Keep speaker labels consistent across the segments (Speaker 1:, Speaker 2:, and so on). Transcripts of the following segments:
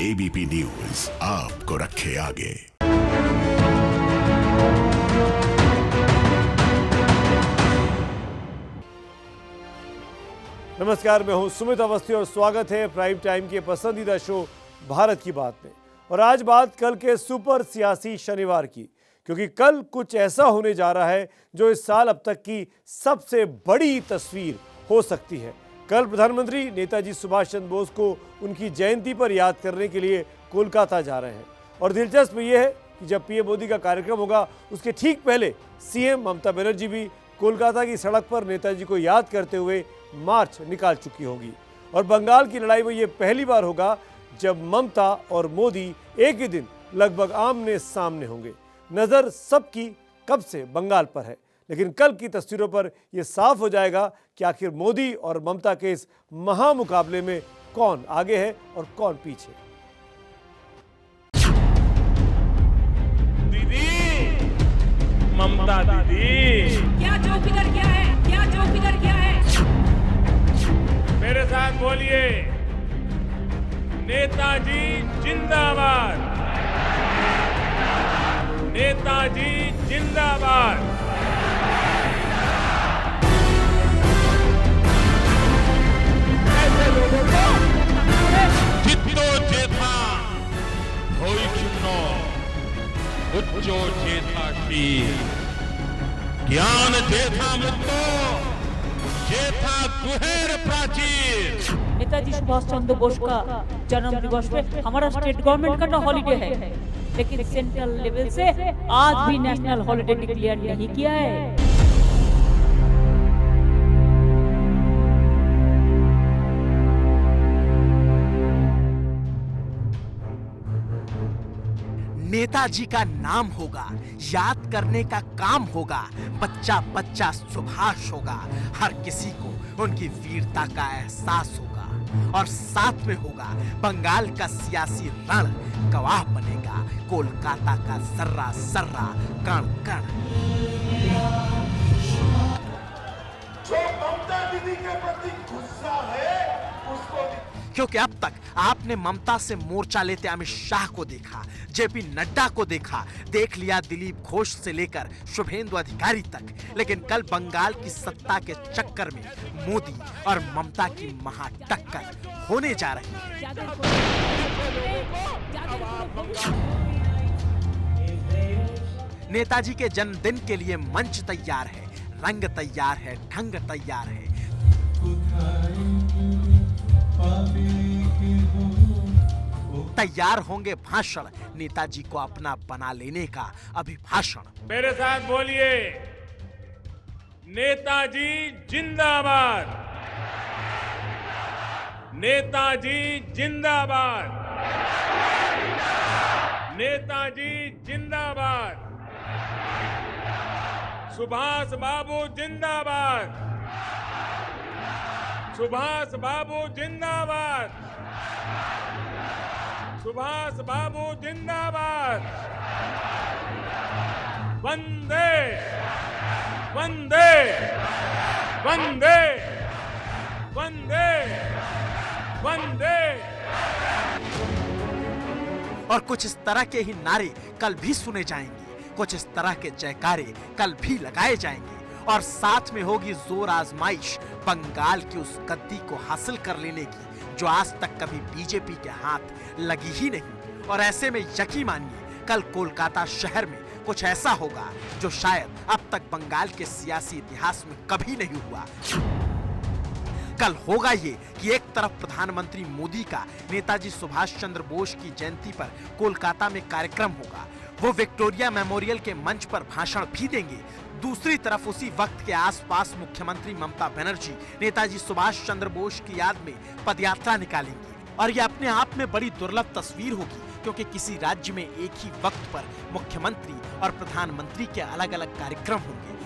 Speaker 1: ABP news आपको रखे आगे।
Speaker 2: नमस्कार, मैं हूं सुमित अवस्थी और स्वागत है प्राइम टाइम के पसंदीदा शो भारत की बात में। और आज बात कल के सुपर सियासी शनिवार की, क्योंकि कल कुछ ऐसा होने जा रहा है जो इस साल अब तक की सबसे बड़ी तस्वीर हो सकती है। कल प्रधानमंत्री नेताजी सुभाष चंद्र बोस को उनकी जयंती पर याद करने के लिए कोलकाता जा रहे हैं। और दिलचस्प ये है कि जब पीएम मोदी का कार्यक्रम होगा उसके ठीक पहले सीएम ममता बनर्जी भी कोलकाता की सड़क पर नेताजी को याद करते हुए मार्च निकाल चुकी होगी। और बंगाल की लड़ाई में ये पहली बार होगा जब ममता और मोदी एक ही दिन लगभग आमने सामने होंगे। नज़र सबकी कब से बंगाल पर है, लेकिन कल की तस्वीरों पर यह साफ हो जाएगा कि आखिर मोदी और ममता के इस महामुकाबले में कौन आगे है और कौन पीछे।
Speaker 3: दीदी, ममता दीदी,
Speaker 4: क्या चौकीदार क्या है? क्या चौकीदार क्या है?
Speaker 3: मेरे साथ बोलिए, नेताजी जिंदाबाद, नेताजी जिंदाबाद। ऐसे लोगों को जितो जेथा होई चुनो उच्चो जेथा शील ज्ञान जेथा मुक्तो जेथा गुहेर प्राचीर।
Speaker 4: नेताजी सुभाष चंद्र बोस का जन्म दिवस में हमारा स्टेट गवर्नमेंट का तो हॉलीडे है, लेकिन सेंट्रल लेवल से आज भी नेशनल हॉलीडे डिक्लेयर नहीं किया है।
Speaker 5: नेताजी का नाम होगा, याद करने का काम होगा, बच्चा बच्चा सुभाष होगा, हर किसी को उनकी वीरता का एहसास होगा। और साथ में होगा बंगाल का सियासी रण गवाह बनेगा, कोलकाता का सर्रा सर्रा कण कण।
Speaker 6: जो ममता दीदी के प्रति गुस्सा है उसको,
Speaker 5: क्योंकि अब तक आपने ममता से मोर्चा लेते अमित शाह को देखा, जेपी नड्डा को देखा, देख लिया दिलीप घोष से लेकर शुभेंदु अधिकारी तक, लेकिन कल बंगाल की सत्ता के चक्कर में मोदी और ममता की महाटक्कर होने जा रही है। नेताजी के जन्मदिन के लिए मंच तैयार है, रंग तैयार है, ढंग तैयार है। तैयार होंगे भाषण, नेताजी को अपना बना लेने का अभिभाषण।
Speaker 3: मेरे साथ बोलिए, नेताजी जिंदाबाद, नेताजी जिंदाबाद, नेताजी जिंदाबाद, सुभाष बाबू जिंदाबाद, सुभाष बाबू जिंदाबाद, सुभाष बाबू जिंदाबाद। वंदे वंदे वंदे वंदे वंदे।
Speaker 5: और कुछ इस तरह के ही नारे कल भी सुने जाएंगे, कुछ इस तरह के जयकारे कल भी लगाए जाएंगे। और साथ में होगी जोर आजमाइश बंगाल की उस गद्दी को हासिल कर लेने की जो आज तक कभी बीजेपी के हाथ लगी ही नहीं। और ऐसे में यकीन मानिए, कल कोलकाता शहर में कुछ ऐसा होगा जो शायद अब तक बंगाल के सियासी इतिहास में कभी नहीं हुआ। कल होगा ये कि एक तरफ प्रधानमंत्री मोदी का नेताजी सुभाष चंद्र बोस की जयंती पर कोलकाता में कार्यक्रम होगा, वो विक्टोरिया मेमोरियल के मंच पर भाषण भी देंगे। दूसरी तरफ उसी वक्त के आसपास मुख्यमंत्री ममता बनर्जी नेताजी सुभाष चंद्र बोस की याद में पदयात्रा निकालेंगी। और ये अपने आप में बड़ी दुर्लभ तस्वीर होगी, क्योंकि किसी राज्य में एक ही वक्त पर मुख्यमंत्री और प्रधानमंत्री के अलग अलग कार्यक्रम होंगे।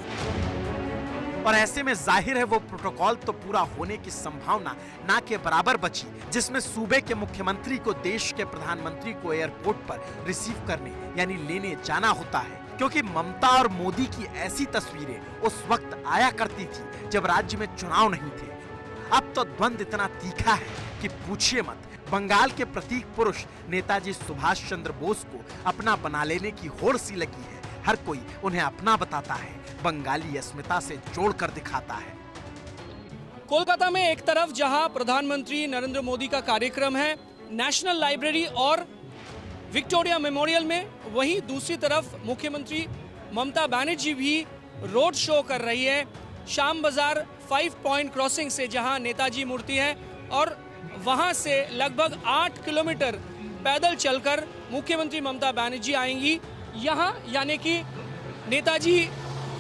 Speaker 5: और ऐसे में जाहिर है वो प्रोटोकॉल तो पूरा होने की संभावना ना के बराबर बची, जिसमें सूबे के मुख्यमंत्री को देश के प्रधानमंत्री को एयरपोर्ट पर रिसीव करने यानी लेने जाना होता है। क्योंकि ममता और मोदी की ऐसी तस्वीरें उस वक्त आया करती थी जब राज्य में चुनाव नहीं थे। अब तो द्वंद इतना तीखा है कि पूछिए मत, बंगाल के प्रतीक पुरुष नेताजी सुभाष चंद्र बोस को अपना बना लेने की होड़ सी लगी है। हर कोई उन्हें अपना बताता है, बंगाली अस्मिता से जोड़कर दिखाता है।
Speaker 7: कोलकाता में एक तरफ जहां प्रधानमंत्री नरेंद्र मोदी का कार्यक्रम है नेशनल लाइब्रेरी और विक्टोरिया मेमोरियल में, वहीं दूसरी तरफ मुख्यमंत्री ममता बनर्जी भी रोड शो कर रही है श्याम बाजार 5 पॉइंट क्रॉसिंग से, जहां नेताजी मूर्ति है, और वहां से लगभग 8 किलोमीटर पैदल चलकर मुख्यमंत्री ममता बनर्जी आएंगी यहां, यानी कि नेताजी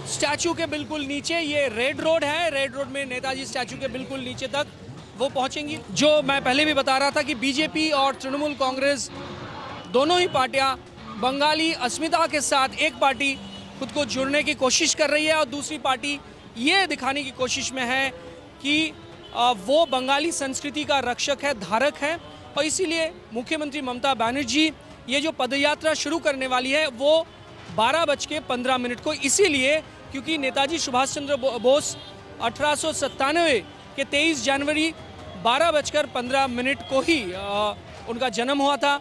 Speaker 7: स्टैचू के बिल्कुल नीचे ये रेड रोड है। रेड रोड में नेताजी स्टैचू के बिल्कुल नीचे तक वो पहुंचेंगी। जो मैं पहले भी बता रहा था कि बीजेपी और तृणमूल कांग्रेस दोनों ही पार्टियां बंगाली अस्मिता के साथ एक पार्टी खुद को जुड़ने की कोशिश कर रही है और दूसरी पार्टी ये दिखाने की कोशिश में है कि वो बंगाली संस्कृति का रक्षक है, धारक है। और इसीलिए मुख्यमंत्री ममता बनर्जी ये जो पदयात्रा शुरू करने वाली है वो 12:15 को, इसीलिए क्योंकि नेताजी सुभाष चंद्र बोस 1897 के 23 जनवरी 12:15 को ही उनका जन्म हुआ था।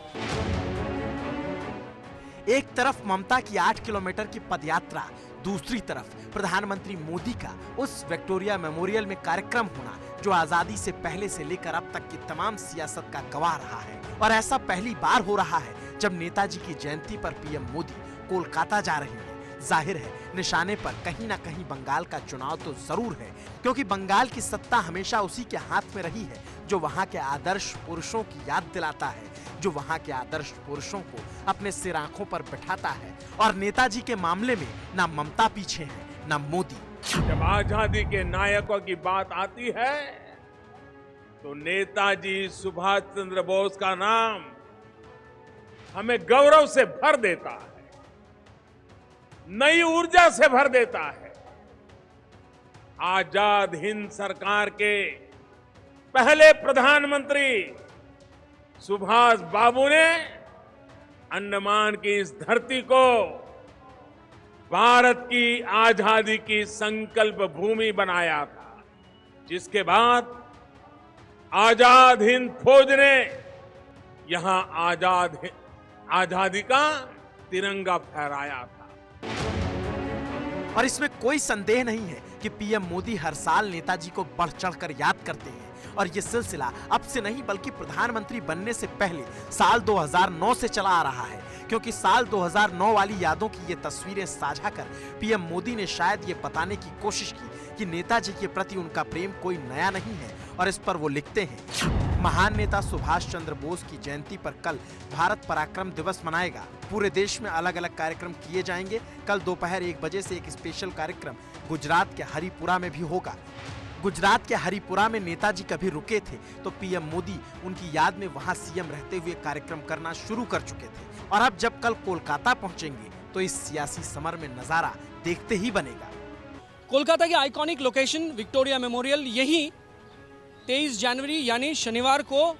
Speaker 5: एक तरफ ममता की 8 किलोमीटर की पदयात्रा, दूसरी तरफ प्रधानमंत्री मोदी का उस विक्टोरिया मेमोरियल में कार्यक्रम होना जो आजादी से पहले से लेकर अब तक की तमाम सियासत का गवाह रहा है। और ऐसा पहली बार हो रहा है जब नेताजी की जयंती पर पीएम मोदी कोलकाता जा रहे हैं। जाहिर है निशाने पर कहीं ना कहीं बंगाल का चुनाव तो जरूर है, क्योंकि बंगाल की सत्ता हमेशा उसी के हाथ में रही है जो वहां के आदर्श पुरुषों की याद दिलाता है, जो वहां के आदर्श पुरुषों को अपने सिर आंखों पर बिठाता है। और नेताजी के मामले में ना ममता पीछे है ना मोदी।
Speaker 3: जब आजादी के नायकों की बात आती है तो नेताजी सुभाष चंद्र बोस का नाम हमें गौरव से भर देता है, नई ऊर्जा से भर देता है। आजाद हिंद सरकार के पहले प्रधानमंत्री सुभाष बाबू ने अंडमान की इस धरती को भारत की आजादी की संकल्प भूमि बनाया था, जिसके बाद आजाद हिंद फौज ने यहां आजादी का तिरंगा फहराया था।
Speaker 5: और इसमें कोई संदेह नहीं है कि पीएम मोदी हर साल नेताजी को बढ़ चढ़कर याद करते हैं। और ये सिलसिला अब से नहीं बल्कि प्रधानमंत्री बनने से पहले साल 2009 से चला आ रहा है, क्योंकि साल 2009 वाली यादों की ये तस्वीरें साझा कर पीएम मोदी ने शायद ये बताने की कोशिश की कि नेताजी के प्रति उनका प्रेम कोई नया नहीं है। और इस पर वो लिखते हैं, महान नेता सुभाष चंद्र बोस की जयंती पर कल भारत पराक्रम दिवस मनाएगा। पूरे देश में अलग अलग कार्यक्रम किए जाएंगे। कल दोपहर 1 बजे से एक स्पेशल कार्यक्रम गुजरात के हरिपुरा में भी होगा। गुजरात के हरिपुरा में नेताजी कभी रुके थे तो पीएम मोदी उनकी याद में वहां सीएम रहते हुए कार्यक्रम करना शुरू कर चुके थे। और अब जब कल कोलकाता पहुंचेंगे तो इस सियासी समर में नजारा देखते ही बनेगा।
Speaker 7: कोलकाता की आइकॉनिक लोकेशन विक्टोरिया मेमोरियल, यही 23 जनवरी यानी शनिवार को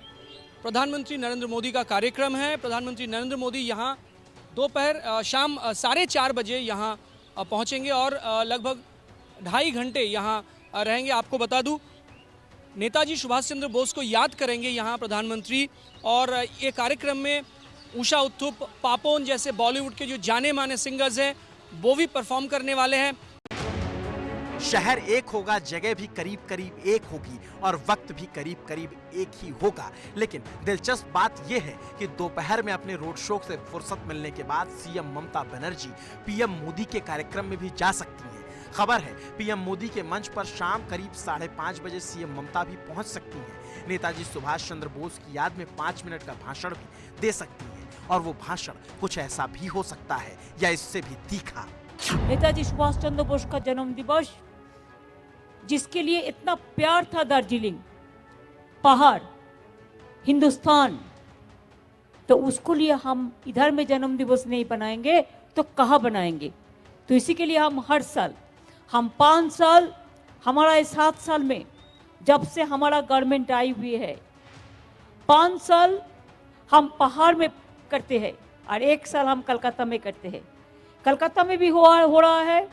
Speaker 7: प्रधानमंत्री नरेंद्र मोदी का कार्यक्रम है। प्रधानमंत्री नरेंद्र मोदी यहाँ दोपहर शाम 4:30 बजे यहाँ पहुँचेंगे और लगभग 2.5 घंटे यहाँ रहेंगे। आपको बता दूं, नेताजी सुभाष चंद्र बोस को याद करेंगे यहाँ प्रधानमंत्री। और ये कार्यक्रम में उषा उत्थुप, पापोन जैसे बॉलीवुड के जो जाने माने सिंगर्स हैं वो भी परफॉर्म करने वाले हैं।
Speaker 5: शहर एक होगा, जगह भी करीब करीब एक होगी और वक्त भी करीब करीब एक ही होगा। लेकिन दिलचस्प बात यह है कि दोपहर में अपने रोड शो से फुर्सत मिलने के बाद सीएम ममता बनर्जी पीएम मोदी के कार्यक्रम में भी जा सकती हैं। खबर है पीएम मोदी के मंच पर शाम करीब 5:30 बजे सीएम ममता भी पहुंच सकती हैं। नेताजी सुभाष चंद्र बोस की याद में 5 मिनट का भाषण भी दे सकती हैं। और वो भाषण कुछ ऐसा भी हो सकता है या इससे भी तीखा।
Speaker 4: नेताजी सुभाष चंद्र बोस का जन्म दिवस, जिसके लिए इतना प्यार था दार्जिलिंग, पहाड़, हिंदुस्तान, तो उसको लिए हम इधर में जन्म दिवस नहीं बनाएंगे तो कहाँ बनाएंगे। तो इसी के लिए हम हर साल, हम 5 साल, हमारा 7 साल में जब से हमारा गवर्नमेंट आई हुई है, 5 साल हम पहाड़ में करते हैं और 1 साल हम कलकत्ता में करते हैं। कलकत्ता में भी हो रहा है,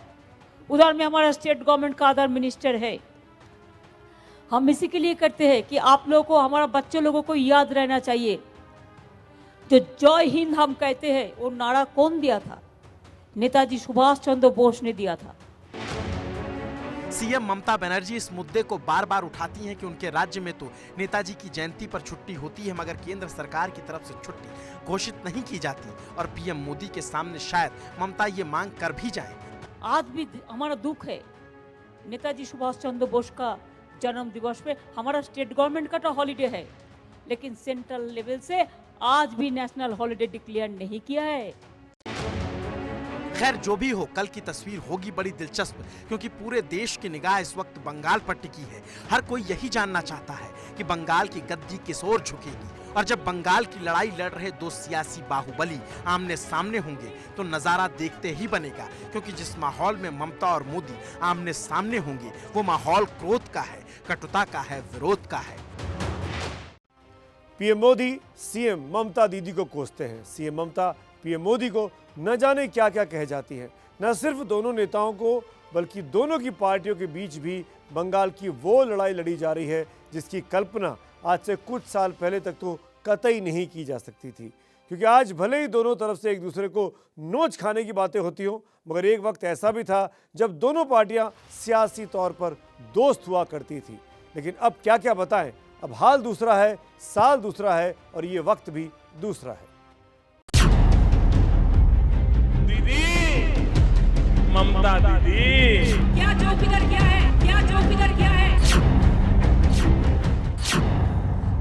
Speaker 4: उधर में हमारा स्टेट गवर्नमेंट का अदर मिनिस्टर है। हम इसी के लिए करते हैं कि आप लोगों को, हमारा बच्चों लोगों को याद रहना चाहिए, जो जय हिंद हम कहते हैं वो नारा कौन दिया था? नेताजी सुभाष चंद्र बोस ने दिया था।
Speaker 5: सीएम ममता बनर्जी इस मुद्दे को बार बार उठाती हैं कि उनके राज्य में तो नेताजी की जयंती पर छुट्टी होती है, मगर केंद्र सरकार की तरफ से छुट्टी घोषित नहीं की जाती और पीएम मोदी के सामने शायद ममता ये मांग कर भी जाए।
Speaker 4: आज भी हमारा दुख है, नेताजी सुभाष चंद्र बोस का जन्म दिवस पे हमारा स्टेट गवर्नमेंट का तो हॉलीडे है, लेकिन सेंट्रल लेवल से आज भी नेशनल हॉलीडे डिक्लेयर नहीं किया है।
Speaker 5: खैर जो भी हो, कल की तस्वीर होगी बड़ी दिलचस्प, क्योंकि पूरे देश की निगाह इस वक्त बंगाल पर टिकी है। हर कोई यही जानना चाहता है कि बंगाल की गद्दी किस ओर झुकेगी, और जब बंगाल की लड़ाई लड़ रहे दो सियासी बाहुबली आमने सामने होंगे तो नजारा देखते ही बनेगा, क्योंकि जिस माहौल में ममता और मोदी आमने सामने होंगे वो माहौल क्रोध का है, कटुता का है, विरोध का है।
Speaker 2: पीएम मोदी सीएम ममता दीदी को कोसते हैं। सीएम ममता पीएम मोदी को न जाने क्या क्या कह जाती हैं। न सिर्फ दोनों नेताओं को बल्कि दोनों की पार्टियों के बीच भी बंगाल की वो लड़ाई लड़ी जा रही है जिसकी कल्पना आज से कुछ साल पहले तक तो कतई नहीं की जा सकती थी। क्योंकि आज भले ही दोनों तरफ से एक दूसरे को नोच खाने की बातें होती हों, मगर एक वक्त ऐसा भी था जब दोनों पार्टियां सियासी तौर पर दोस्त हुआ करती थी। लेकिन अब क्या क्या बताएं, अब हाल दूसरा है, साल दूसरा है और ये वक्त भी दूसरा है।
Speaker 3: दीदी, ममता दीदी,
Speaker 4: क्या जोक इधर क्या है? क्या जोक इधर क्या है?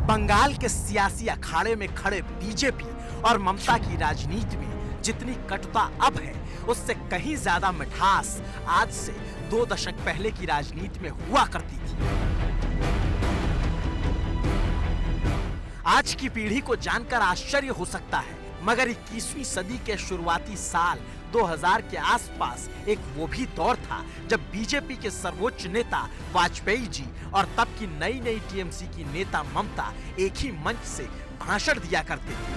Speaker 5: बंगाल के सियासी अखाड़े में खड़े बीजेपी और ममता की राजनीति में जितनी कटुता अब है, उससे कहीं ज्यादा मिठास आज से 2 दशक पहले की राजनीति में हुआ करती थी। आज की पीढ़ी को जानकर आश्चर्य हो सकता है, मगर 21वीं सदी के शुरुआती साल 2000 के आसपास एक वो भी दौर था जब बीजेपी के सर्वोच्च नेता वाजपेयी जी और तब की नई नई टीएमसी की नेता ममता एक ही मंच से भाषण दिया करते थे।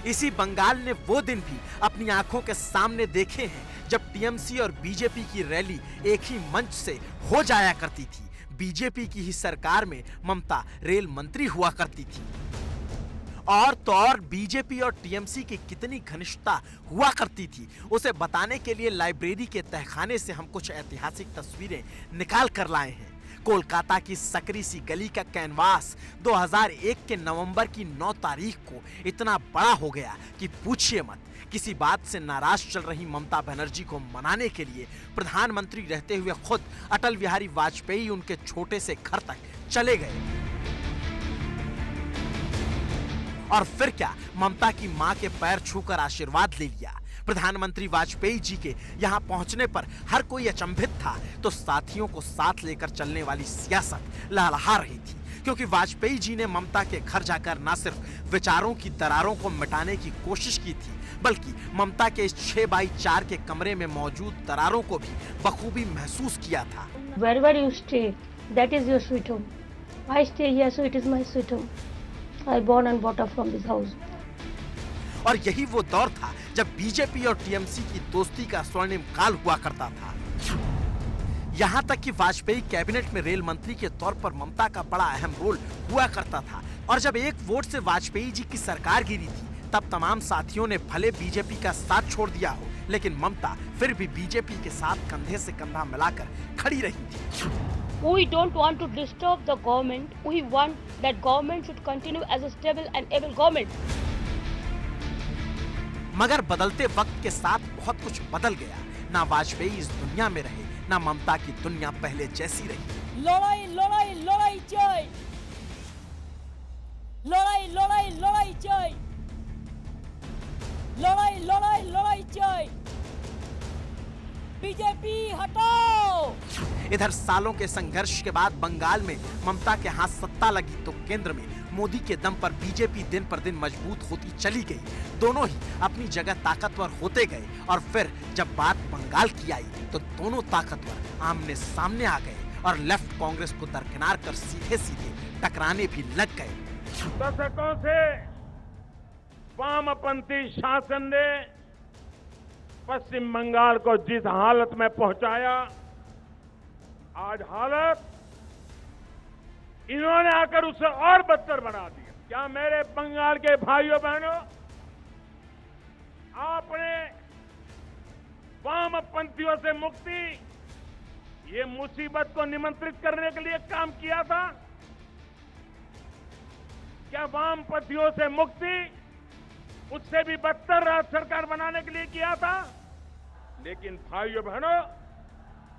Speaker 5: इसी बंगाल ने वो दिन भी अपनी आंखों के सामने देखे हैं जब टीएमसी और बीजेपी की रैली एक ही मंच से हो जाया करती थी। बीजेपी की ही सरकार में ममता रेल मंत्री हुआ करती थी। और तो और बीजेपी और टीएमसी की कितनी घनिष्ठता हुआ करती थी, उसे बताने के लिए लाइब्रेरी के तहखाने से हम कुछ ऐतिहासिक तस्वीरें निकाल कर लाए हैं। कोलकाता की सकरी सी गली का कैनवास 2001 के नवंबर की 9 तारीख को इतना बड़ा हो गया कि पूछिए मत। किसी बात से नाराज चल रही ममता बनर्जी को मनाने के लिए प्रधानमंत्री रहते हुए खुद अटल बिहारी वाजपेयी उनके छोटे से घर तक चले गए। और फिर क्या, ममता की मां के पैर छूकर आशीर्वाद ले लिया। प्रधानमंत्री वाजपेयी जी के यहां पहुंचने पर हर कोई अचंभित था, तो साथियों को साथ लेकर चलने वाली सियासत लहलहा रही थी, क्योंकि वाजपेयी जी ने ममता के घर जाकर न सिर्फ विचारों की दरारों को मिटाने की कोशिश की थी, बल्कि ममता के इस 6x4 के कमरे में मौजूद दरारों को भी बखूबी महसूस किया था।
Speaker 8: Wherever you stay, that is your sweet home. I stay here, so it is my sweet home. I born and brought up from this house.
Speaker 5: और यही वो दौर था जब बीजेपी और टीएमसी की दोस्ती का स्वर्णिम काल हुआ करता था। यहां तक कि वाजपेयी कैबिनेट में रेल मंत्री के तौर पर ममता का बड़ा अहम रोल हुआ करता था। और जब एक वोट से वाजपेयी जी की सरकार गिरी थी, तब तमाम साथियों ने भले बीजेपी का साथ छोड़ दिया हो, लेकिन ममता फिर भी बीजेपी के साथ कंधे से कंधा मिलाकर खड़ी रही थी।
Speaker 8: We don't want to disturb the government. We want that government should continue as a stable and able government.
Speaker 5: मगर बदलते वक्त के साथ बहुत कुछ बदल गया। ना वाजपेयी इस दुनिया में रहे, ना ममता की दुनिया पहले जैसी रही।
Speaker 4: लड़ाई लड़ाई लड़ाई चाय, लड़ाई लड़ाई लड़ाई चाय, लड़ाई लड़ाई लड़ाई चाय, बीजेपी हटाओ।
Speaker 5: इधर सालों के संघर्ष के बाद बंगाल में ममता के हाथ सत्ता लगी, तो केंद्र में मोदी के दम पर बीजेपी दिन पर दिन मजबूत होती चली गई। दोनों ही अपनी जगह ताकतवर होते गए, और फिर जब बात बंगाल की आई तो दोनों ताकतवर आमने सामने आ गए और लेफ्ट कांग्रेस को दरकिनार कर सीधे सीधे टकराने भी लग गए।
Speaker 3: दशकों से वामपंथी शासन ने पश्चिम बंगाल को जिस हालत में पहुंचाया, आज हालत इन्होंने आकर उसे और बदतर बना दिया। क्या मेरे बंगाल के भाइयों बहनों, आपने वामपंथियों से मुक्ति, ये मुसीबत को निमंत्रित करने के लिए काम किया था? क्या वामपंथियों से मुक्ति उससे भी बदतर राज्य सरकार बनाने के लिए किया था? लेकिन भाइयों बहनों,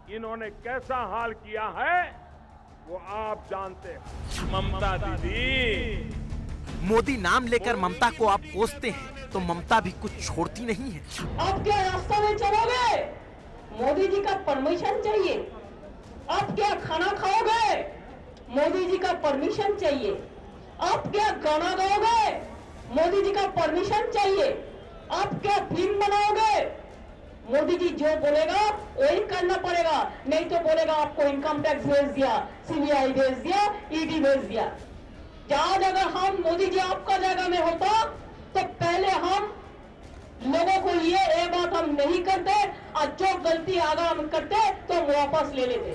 Speaker 3: इन्होंने कैसा हाल किया है वो आप जानते हैं। ममता दीदी,
Speaker 5: मोदी नाम लेकर ममता को आप कोसते हैं तो ममता भी कुछ छोड़ती नहीं है।
Speaker 9: आप क्या रास्ता में चलोगे? मोदी जी का परमिशन चाहिए। आप क्या खाना खाओगे? मोदी जी का परमिशन चाहिए। आप क्या गाना गाओगे? मोदी जी का परमिशन चाहिए। आप क्या फिल्म बनाओगे? मोदी जी जो बोलेगा वही करना पड़ेगा, नहीं तो बोलेगा आपको इनकम टैक्स भेज दिया, सीबीआई भेज दिया, ईडी भेज दिया। आज अगर हम मोदी जी आपका जगह में होता तो पहले हम लोगों को ये बात हम नहीं करते और जो गलती आगे हम करते तो वापस ले लेते।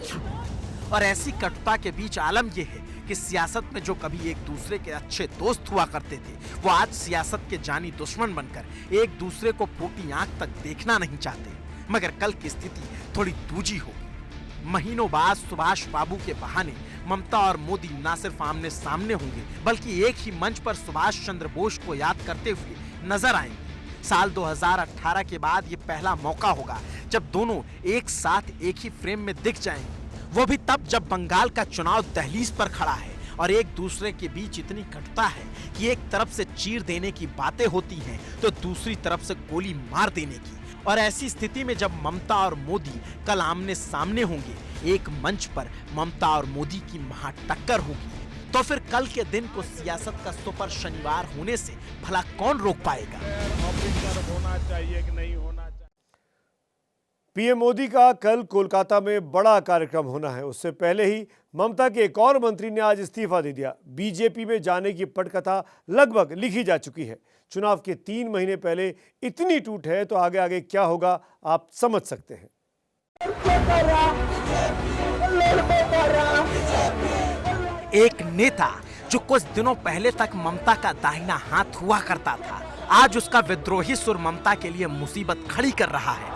Speaker 5: और ऐसी कटुता के बीच आलम यह है कि सियासत में जो कभी एक दूसरे के अच्छे दोस्त हुआ करते थे, वो आज सियासत के जानी दुश्मन बनकर एक दूसरे को फूटी आंख तक देखना नहीं चाहते। मगर कल की स्थिति थोड़ी दूजी होगी। महीनों बाद सुभाष बाबू के बहाने ममता और मोदी न सिर्फ आमने सामने होंगे, बल्कि एक ही मंच पर सुभाष चंद्र बोस को याद करते हुए नजर आएंगे। साल 2018 के बाद ये पहला मौका होगा जब दोनों एक साथ एक ही फ्रेम में दिख जाएंगे, वो भी तब जब बंगाल का चुनाव दहलीज पर खड़ा है और एक दूसरे के बीच इतनी कटुता है कि एक तरफ से चीर देने की बातें होती हैं तो दूसरी तरफ से गोली मार देने की। और ऐसी स्थिति में जब ममता और मोदी कल आमने सामने होंगे, एक मंच पर ममता और मोदी की महा टक्कर होगी, तो फिर कल के दिन को सियासत का सुपर शनिवार होने से भला कौन रोक पाएगा?
Speaker 3: होना चाहिए कि नहीं होना चाहिए?
Speaker 2: पीएम मोदी का कल कोलकाता में बड़ा कार्यक्रम होना है। उससे पहले ही ममता के एक और मंत्री ने आज इस्तीफा दे दिया। बीजेपी में जाने की पटकथा लगभग लिखी जा चुकी है। चुनाव के 3 महीने पहले इतनी टूट है तो आगे आगे क्या होगा आप समझ सकते हैं।
Speaker 5: एक नेता जो कुछ दिनों पहले तक ममता का दाहिना हाथ हुआ करता था, आज उसका विद्रोही सुर ममता के लिए मुसीबत खड़ी कर रहा है।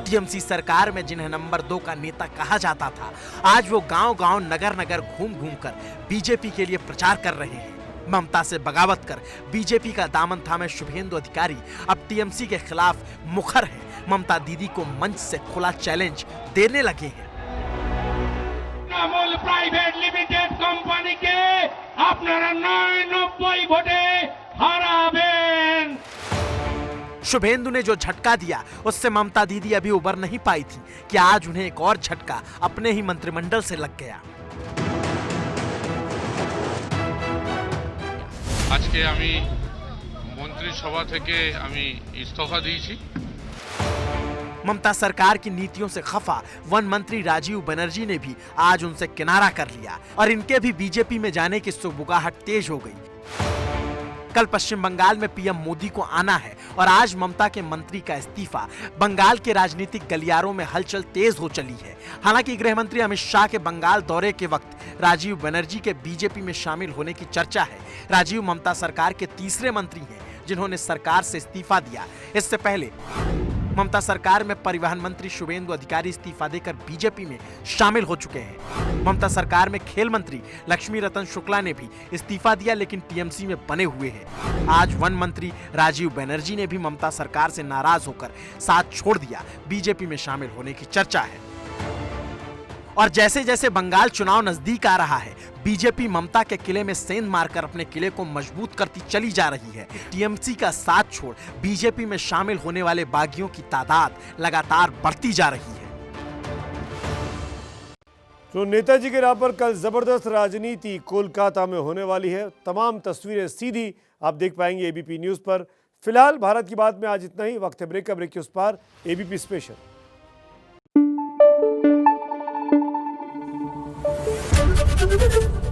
Speaker 5: टीएमसी सरकार में जिन्हें नंबर 2 का नेता कहा जाता था, आज वो गांव-गांव, नगर-नगर घूम-घूम कर बीजेपी के लिए प्रचार कर रहे हैं। ममता से बगावत कर बीजेपी का दामन थामे शुभेंदु अधिकारी अब टीएमसी के खिलाफ मुखर है। ममता दीदी को मंच से खुला चैलेंज देने लगे हैं।
Speaker 10: अमूल प्राइवेट लिमिटेड কোম্পানি কে আপনারা 99 ভোটে হারাবেন।
Speaker 5: शुभेंदु ने जो झटका दिया उससे ममता दीदी अभी उबर नहीं पाई थी कि आज उन्हें एक और झटका अपने ही मंत्रिमंडल से लग गया।
Speaker 11: আজকে আমি মন্ত্রিসভা থেকে আমি ইস্তফা দিয়েছি।
Speaker 5: ममता सरकार की नीतियों से खफा वन मंत्री राजीव बनर्जी ने भी आज उनसे किनारा कर लिया और इनके भी बीजेपी में जाने की सुगबुगाहट तेज हो गई। कल पश्चिम बंगाल में पीएम मोदी को आना है और आज ममता के मंत्री का इस्तीफा। बंगाल के राजनीतिक गलियारों में हलचल तेज हो चली है। हालांकि गृह मंत्री अमित शाह के बंगाल दौरे के वक्त राजीव बनर्जी के बीजेपी में शामिल होने की चर्चा है। राजीव ममता सरकार के तीसरे मंत्री हैं जिन्होंने सरकार से इस्तीफा दिया। इससे पहले ममता सरकार में परिवहन मंत्री शुभेंदु अधिकारी इस्तीफा देकर बीजेपी में शामिल हो चुके हैं। ममता सरकार में खेल मंत्री लक्ष्मी रतन शुक्ला ने भी इस्तीफा दिया लेकिन टीएमसी में बने हुए हैं। आज वन मंत्री राजीव बनर्जी ने भी ममता सरकार से नाराज होकर साथ छोड़ दिया। बीजेपी में शामिल होने की चर्चा है। और जैसे जैसे बंगाल चुनाव नजदीक आ रहा है, बीजेपी ममता के किले में सेंध मारकर अपने किले को मजबूत करती चली जा रही है। टीएमसी का साथ छोड़ बीजेपी में शामिल होने वाले बागियों की तादाद लगातार बढ़ती जा रही है।
Speaker 2: तो नेताजी के नाम पर कल जबरदस्त राजनीति कोलकाता में होने वाली है। तमाम तस्वीरें सीधी आप देख पाएंगे एबीपी न्यूज पर। फिलहाल भारत की बात में आज इतना ही। वक्त है ब्रेक का। ब्रेक के उस पार एबीपी स्पेशल।
Speaker 12: Thank you.